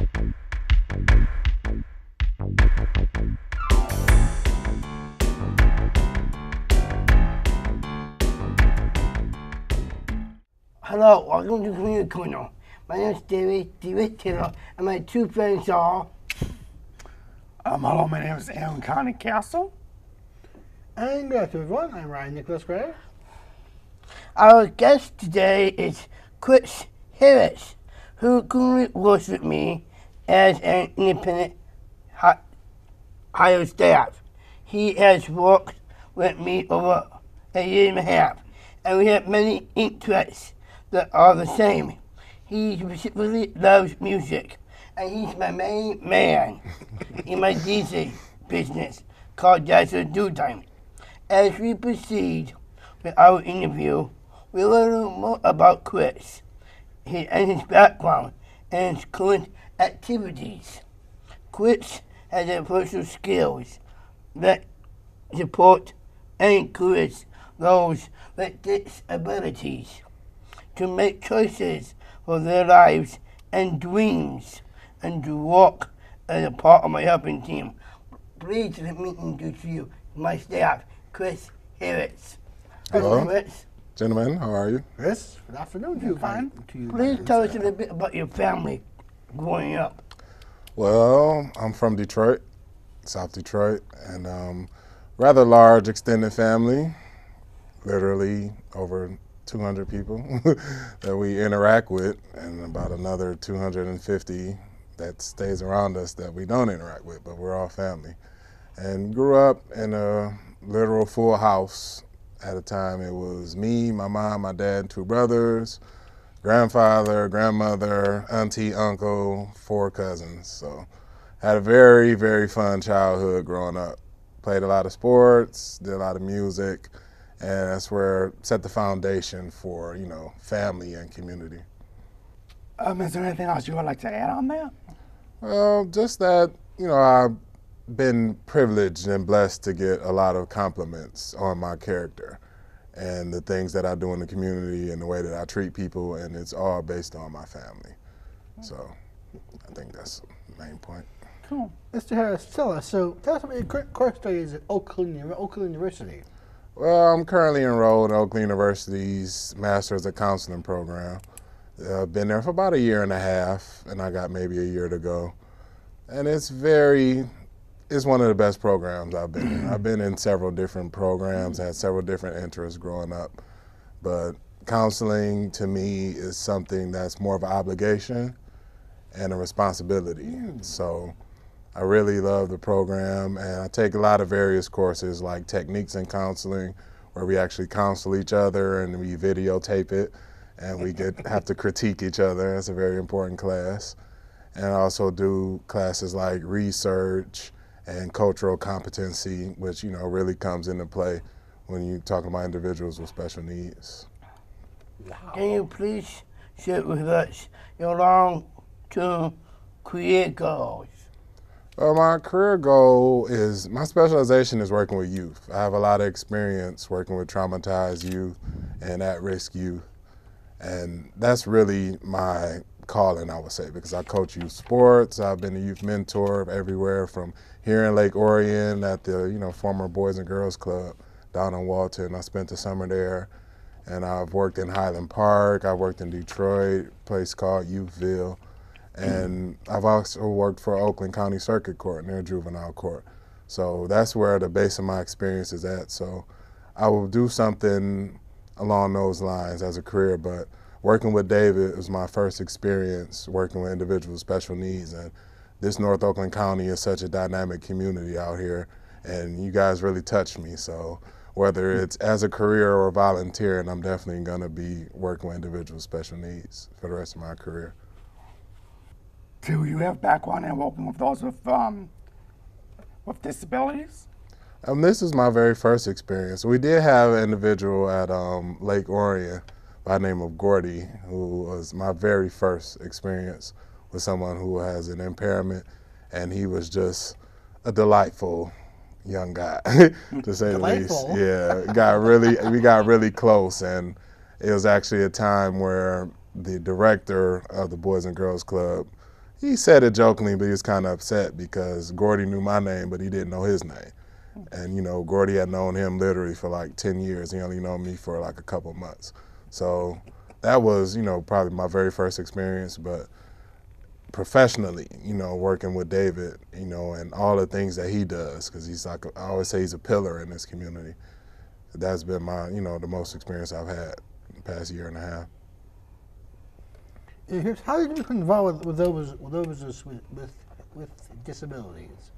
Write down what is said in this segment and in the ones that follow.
Hello, welcome to Community Corner. My name is David DeWitt Taylor, and my two friends are... Hello, my name is Karnig Castle. And good afternoon, everyone. I'm Ryan Nicholas Gray. Our guest today is Chris Harris, who currently works with me as an independent hire staff. He has worked with me over a year and a half, and we have many interests that are the same. He specifically loves music, and he's my main man in my DJ business called Dazzle Do Time. As we proceed with our interview, we learn more about Chris and his background and his current activities. Chris has the personal skills that support and encourage those with disabilities to make choices for their lives and dreams, and to work as a part of my helping team. Please let me introduce you to my staff, Chris Harris. Hello. Chris. Gentlemen, how are you? Chris, good afternoon to you. Fine. Please tell us a little bit about your family growing up. Well, I'm from Detroit, South Detroit, and rather large extended family, literally over 200 people that we interact with, and about another 250 that stays around us that we don't interact with, but we're all family. And grew up in a literal full house. At a time it was me, my mom, my dad, two brothers, grandfather, grandmother, auntie, uncle, 4 cousins. So had a very, very fun childhood growing up. Played a lot of sports, did a lot of music, and that's where set the foundation for, family and community. Is there anything else you would like to add on that? Well, just that, I've been privileged and blessed to get a lot of compliments on my character and the things that I do in the community and the way that I treat people, and it's all based on my family. So I think that's the main point. Cool. Mr. Harris, tell us about your course studies at Oakland University. Well, I'm currently enrolled in Oakland University's Master's of Counseling program. I've been there for about a year and a half, and I got maybe a year to go. And it's one of the best programs I've been in. I've been in several different programs, had several different interests growing up. But counseling to me is something that's more of an obligation and a responsibility. So I really love the program, and I take a lot of various courses like techniques in counseling, where we actually counsel each other and we videotape it, and we have to critique each other. It's a very important class. And I also do classes like research and cultural competency, which really comes into play when you're talking about individuals with special needs. Wow. Can you please share with us your long-term career goals? Well, my career goal is, my specialization is working with youth. I have a lot of experience working with traumatized youth and at-risk youth. And that's really my calling, I would say, because I coach youth sports. I've been a youth mentor everywhere from here in Lake Orion at the former Boys and Girls Club down in Walton. I spent the summer there. And I've worked in Highland Park. I worked in Detroit, a place called Youthville. And I've also worked for Oakland County Circuit Court, near juvenile court. So that's where the base of my experience is at. So I will do something along those lines as a career, but working with David was my first experience working with individuals with special needs. And this North Oakland County is such a dynamic community out here, and you guys really touched me. So whether it's as a career or a volunteer, and I'm definitely gonna be working with individuals with special needs for the rest of my career. Do you have background in working with those with disabilities? This is my very first experience. We did have an individual at Lake Orion by the name of Gordy, who was my very first experience with someone who has an impairment, and he was just a delightful young guy, to say the least. Yeah, we got really close, and it was actually a time where the director of the Boys and Girls Club, He said it jokingly, but he was kind of upset because Gordy knew my name, but he didn't know his name. And, you know, Gordy had known him literally for like 10 years. He only known me for like a couple months. So that was, you know, probably my very first experience. But professionally, you know, working with David, you know, and all the things that he does, because he's like, I always say he's a pillar in this community. That's been my, you know, the most experience I've had in the past year and a half. How did you become involved with those with disabilities?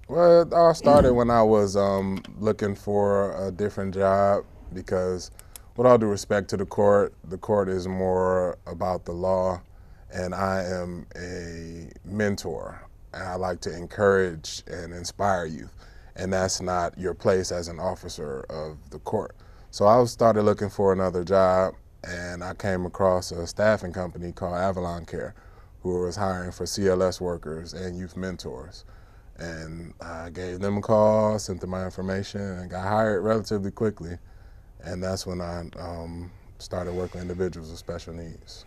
Well, it all started when I was looking for a different job, because with all due respect to the court is more about the law, and I am a mentor, and I like to encourage and inspire youth, and that's not your place as an officer of the court. So I started looking for another job, and I came across a staffing company called Avalon Care, who was hiring for CLS workers and youth mentors. And I gave them a call, sent them my information, and got hired relatively quickly. And that's when I started working with individuals with special needs.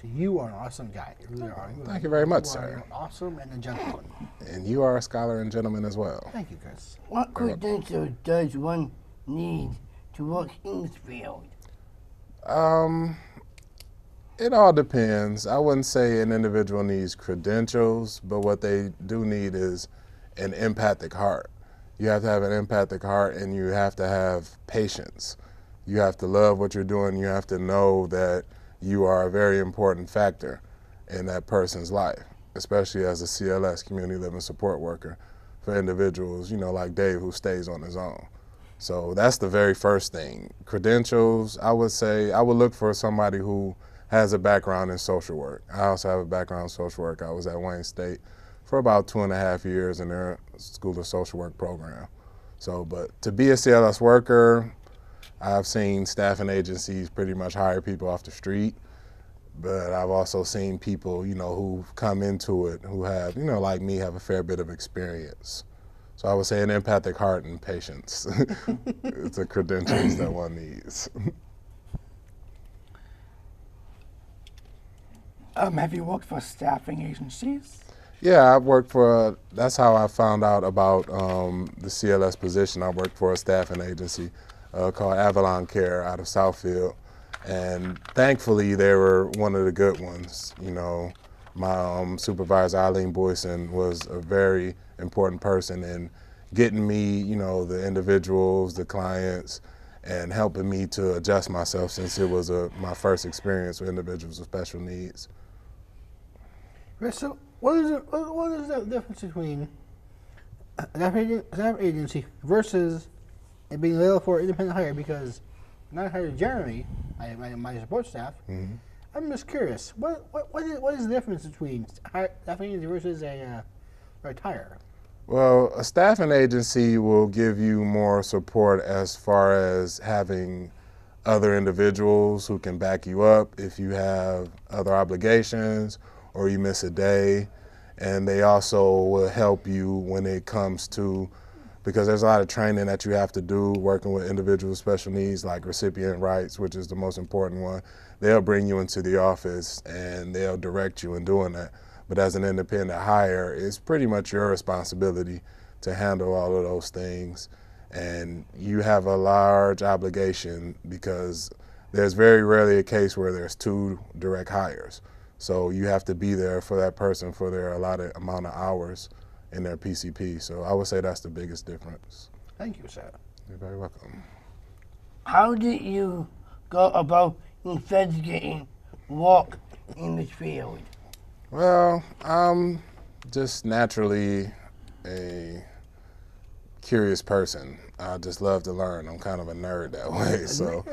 You are an awesome guy. You really are. Thank you very much, sir. You're awesome and a gentleman. And you are a scholar and gentleman as well. Thank you, Chris. What credentials does one need to work in this field? It all depends. I wouldn't say an individual needs credentials, but what they do need is an empathic heart. You have to have an empathic heart, and you have to have patience. You have to love what you're doing. You have to know that you are a very important factor in that person's life, especially as a CLS, community living support worker, for individuals, you know, like Dave, who stays on his own. So that's the very first thing. Credentials, I would say, I would look for somebody who has a background in social work. I also have a background in social work. I was at Wayne State for about 2.5 years in their School of Social Work program. So, but to be a CLS worker, I've seen staffing agencies pretty much hire people off the street, but I've also seen people, you know, who've come into it who have, you know, like me, have a fair bit of experience. So I would say an empathic heart and patience. It's the credentials that one needs. Have you worked for staffing agencies? Yeah, I've worked for, that's how I found out about the CLS position. I worked for a staffing agency called Avalon Care out of Southfield. And thankfully, they were one of the good ones. You know, my supervisor, Eileen Boyson, was a very important person in getting me, you know, the individuals, the clients, and helping me to adjust myself, since it was my first experience with individuals with special needs. So what is the difference between a staff agency versus it being available for independent hire? Because when I hired Jeremy, my support staff, I'm just curious, what is the difference between staffing agency versus a hire? Well, a staffing agency will give you more support as far as having other individuals who can back you up if you have other obligations or you miss a day. And they also will help you when it comes to, because there's a lot of training that you have to do working with individuals with special needs, like Recipient Rights, which is the most important one. They'll bring you into the office and they'll direct you in doing that. But as an independent hire, it's pretty much your responsibility to handle all of those things. And you have a large obligation, because there's very rarely a case where there's 2 direct hires. So you have to be there for that person for their allotted amount of hours in their PCP. So I would say that's the biggest difference. Thank you, sir. You're very welcome. How did you go about investigating work in this field? Well, I'm just naturally a curious person. I just love to learn. I'm kind of a nerd that way. So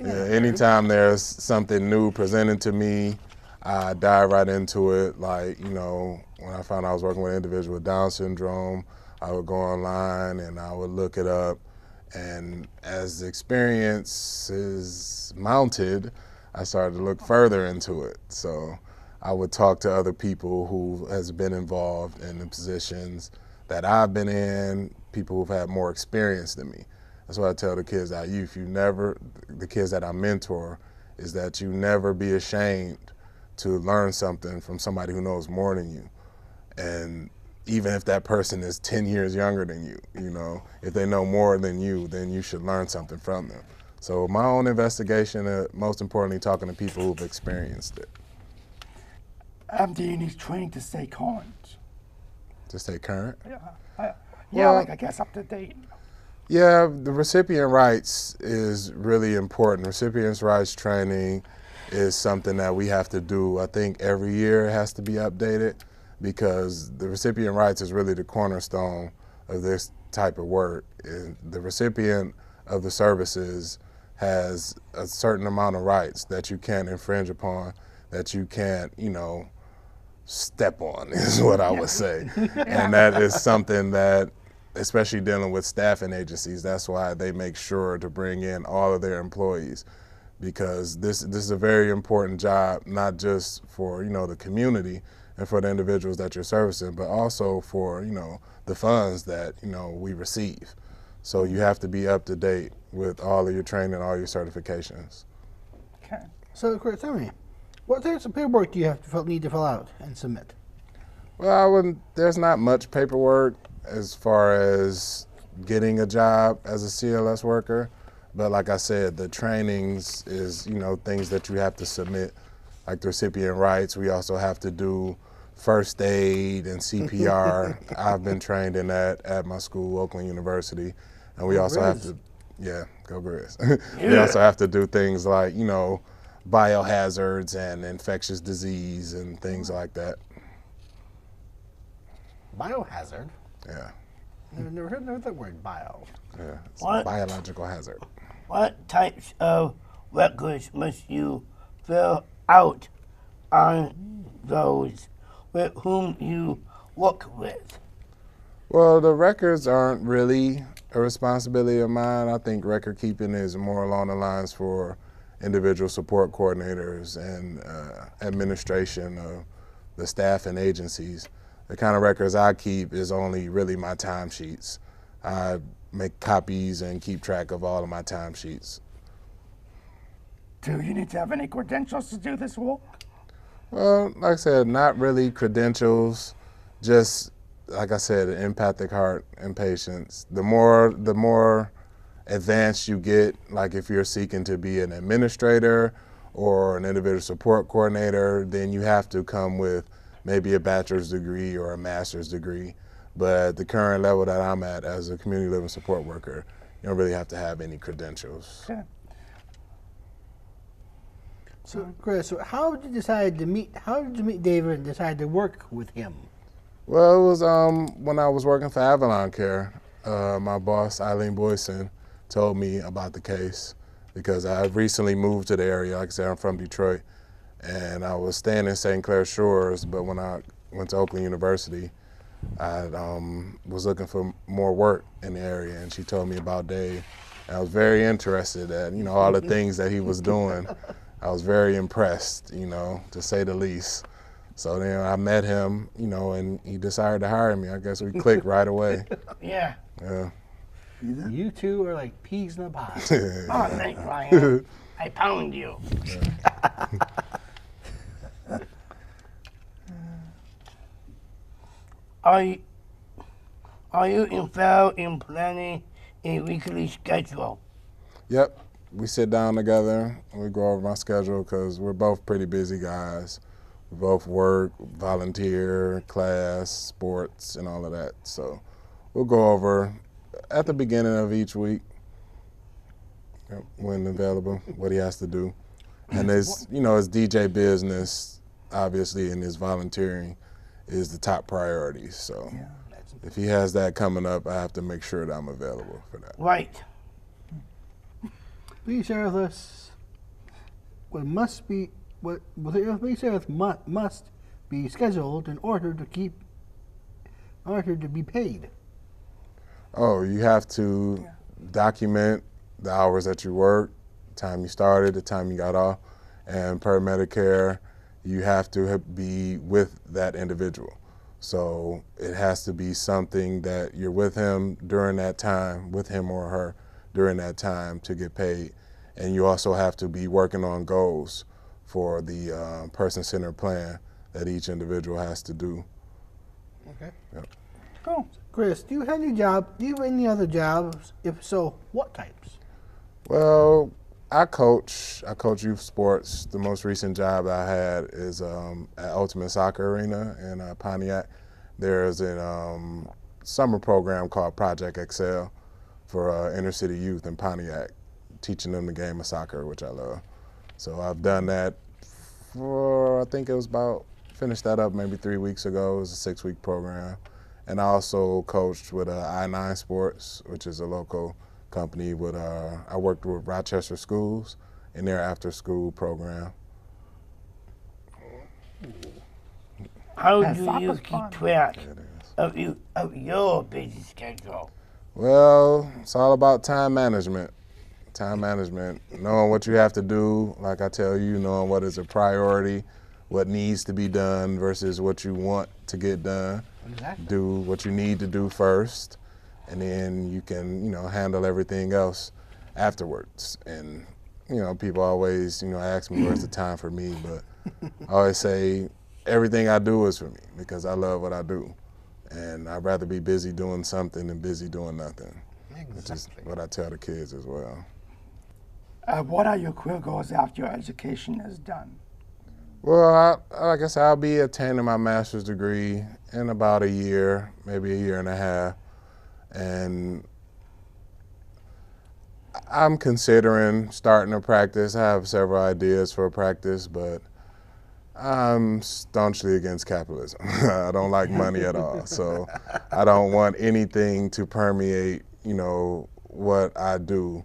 yeah, anytime there's something new presented to me, I dive right into it. Like, you know, when I found I was working with an individual with Down syndrome, I would go online and I would look it up. And as the experience is mounted, I started to look further into it. So I would talk to other people who has been involved in the positions that I've been in, people who've had more experience than me. That's what I tell the kids at youth. The kids that I mentor, is that you never be ashamed to learn something from somebody who knows more than you. And even if that person is 10 years younger than you, you know, if they know more than you, then you should learn something from them. So my own investigation, most importantly, talking to people who've experienced it. Do you need training to stay current? To stay current? Yeah, Well, like I guess up to date. Yeah, the recipient rights is really important. Recipients rights training is something that we have to do. I think every year it has to be updated because the recipient rights is really the cornerstone of this type of work. And the recipient of the services has a certain amount of rights that you can't infringe upon, that you can't, you know, step on is what I would say. And that is something that, especially dealing with staffing agencies, that's why they make sure to bring in all of their employees, because this is a very important job, not just for, you know, the community and for the individuals that you're servicing, but also for, you know, the funds that, you know, we receive. So you have to be up to date with all of your training, all your certifications. Okay. So, Chris, tell me, what types of paperwork do you need to fill out and submit? Well, there's not much paperwork as far as getting a job as a CLS worker, but like I said, the trainings is, you know, things that you have to submit, like the recipient rights. We also have to do first aid and CPR. I've been trained in that at my school, Oakland University, and we also have to, yeah, go Grizz. We also have to do things like, you know, biohazards and infectious disease and things like that. Biohazard? Yeah. Never heard that word, bio. Yeah, it's What? a biological hazard. What types of records must you fill out on those with whom you work with? Well, the records aren't really a responsibility of mine. I think record keeping is more along the lines for individual support coordinators and administration of the staff and agencies. The kind of records I keep is only really my timesheets. I make copies and keep track of all of my timesheets. Do you need to have any credentials to do this work? Well, like I said, not really credentials, just, like I said, an empathic heart and patience. The more advanced you get, like if you're seeking to be an administrator or an individual support coordinator, then you have to come with maybe a bachelor's degree or a master's degree. But at the current level that I'm at as a community living support worker, you don't really have to have any credentials. Okay. So, Chris, so how did you decide to meet? How did you meet David and decide to work with him? Well, it was when I was working for Avalon Care. My boss, Eileen Boyson, told me about the case because I recently moved to the area. Like I said, I'm from Detroit, and I was staying in St. Clair Shores, but when I went to Oakland University, I was looking for more work in the area, and she told me about Dave. And I was very interested at, you know, all the things that he was doing. I was very impressed, you know, to say the least. So then I met him, you know, and he decided to hire me. I guess we clicked right away. Yeah. Yeah. You two are like peas in a pod. Oh, thanks, Ryan. I pound you. Are you involved in planning a weekly schedule? Yep. We sit down together and we go over my schedule because we're both pretty busy guys. We both work, volunteer, class, sports, and all of that. So we'll go over at the beginning of each week, when available, what he has to do. And his, you know, his DJ business, obviously, and his volunteering is the top priority. So if he has that coming up, I have to make sure that I'm available for that. Right. Please share with us what must be scheduled in order to be paid. Oh, you have to document the hours that you work, the time you started, the time you got off, and per Medicare, you have to be with that individual. So it has to be something that you're with him during that time, with him or her during that time to get paid. And you also have to be working on goals for the person-centered plan that each individual has to do. Okay. Yep. Cool. Chris, do you have any other jobs? If so, what types? Well, I coach youth sports. The most recent job I had is at Ultimate Soccer Arena in Pontiac. There's a summer program called Project Excel for inner city youth in Pontiac, teaching them the game of soccer, which I love. So I've done that for, I think it was finished that up maybe 3 weeks ago. It was a 6-week program. And I also coached with I-9 Sports, which is a local company. I worked with Rochester Schools in their after-school program. How That do you soccer's keep fun. track of your busy schedule? Well, it's all about time management. Time management, knowing what you have to do, like I tell you, knowing what is a priority, what needs to be done versus what you want to get done. Exactly. Do what you need to do first, and then you can, handle everything else afterwards. And, people always, ask me where's the time for me, but I always say everything I do is for me because I love what I do. And I'd rather be busy doing something than busy doing nothing, which is what I tell the kids as well. What are your career goals after your education is done? Well, like I said, I'll be attaining my master's degree in about a year, maybe a year and a half. And I'm considering starting a practice. I have several ideas for a practice, but I'm staunchly against capitalism. I don't like money at all. So I don't want anything to permeate, what I do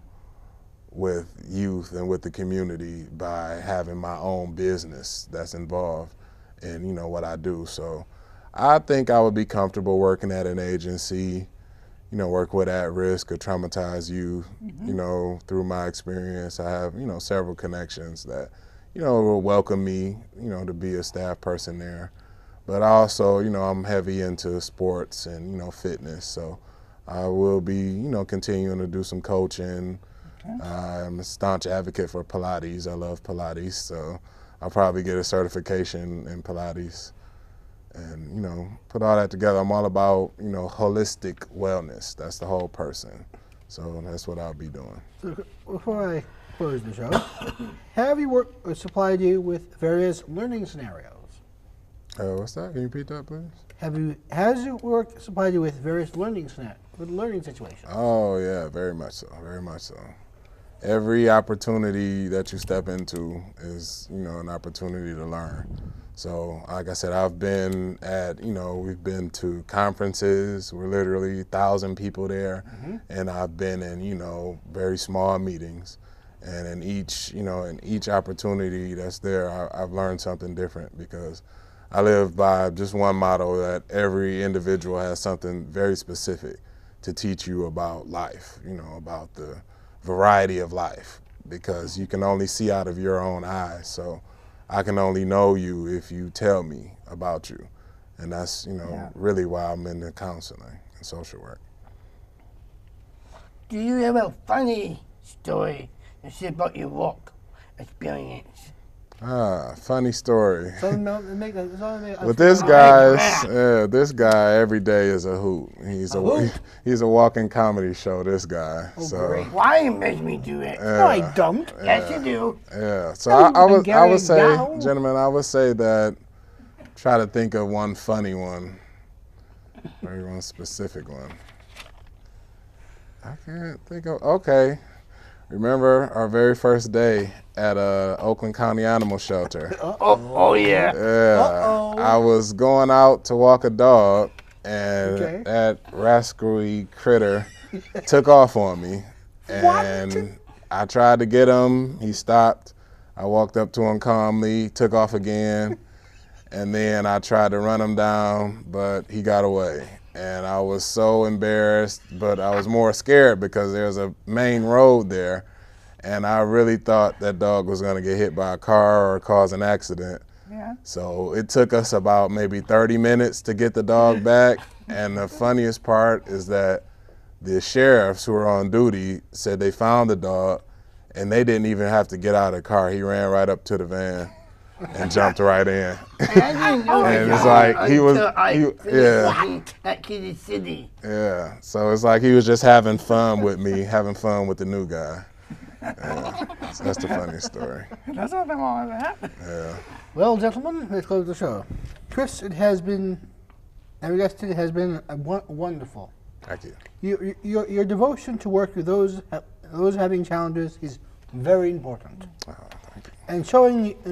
with youth and with the community by having my own business that's involved in, what I do. So I think I would be comfortable working at an agency, work with at-risk or traumatized youth. Through my experience, I have, several connections that, will welcome me, to be a staff person there. But also, I'm heavy into sports and, fitness. So I will be, continuing to do some coaching. I'm a staunch advocate for Pilates. I love Pilates, so I'll probably get a certification in Pilates and, put all that together. I'm all about, holistic wellness. That's the whole person. So that's what I'll be doing. So before I close the show, have you worked or supplied you with various learning scenarios? What's that? Can you repeat that, please? Has your work supplied you with various learning situations? Oh, yeah, very much so, very much so. Every opportunity that you step into is, an opportunity to learn. So, like I said, I've been at, we've been to conferences. We're literally 1,000 people there. And I've been in, very small meetings. And in each opportunity that's there, I've learned something different because I live by just one motto that every individual has something very specific to teach you about life, about the variety of life, because you can only see out of your own eyes. So I can only know you if you tell me about you. And that's, really why I'm in the counseling and social work. Do you have a funny story to say about your work experience? Funny story. With this guy every day is a hoot. He's a walking comedy show, this guy. Great. Why you make me do it? No, I don't. Yes, you do. Yeah. So Don't I would Gary say, Dow. gentlemen, I would say that try to think of one funny one, or one specific one. I can't think of. Okay. Remember our very first day at Oakland County Animal Shelter? Oh yeah. Yeah. I was going out to walk a dog, and that rascally critter took off on me. And I tried to get him. He stopped. I walked up to him calmly, took off again, and then I tried to run him down, but he got away. And I was so embarrassed, but I was more scared because there's a main road there, and I really thought that dog was gonna get hit by a car or cause an accident. Yeah. So it took us about maybe 30 minutes to get the dog back, and the funniest part is that the sheriffs who were on duty said they found the dog, and they didn't even have to get out of the car. He ran right up to the van and jumped right in. And it's like he was, at Kitty City. yeah. So it's like he was just having fun with me, having fun with the new guy. Yeah. So that's the funny story. There's nothing wrong with that. Yeah. Well, gentlemen, let's close the show. Chris, it has been, every guest today has been wonderful. Thank you. Your devotion to work with those having challenges is very important. Oh, thank you. And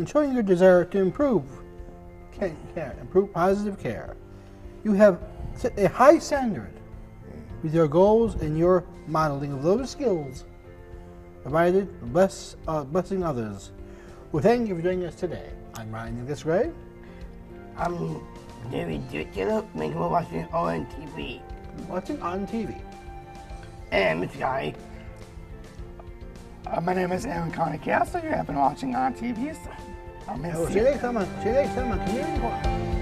showing your desire to improve positive care. You have set a high standard with your goals and your modeling of those skills, provided blessing others. Well, thank you for joining us today. I'm Ryan Gray. I'm David DeWitt Taylor. Thank you for watching ONTV. Watching on TV. And Mr. Guy. My name is Aaron Karnig. You have been watching on TV. See you next time on Community Corner.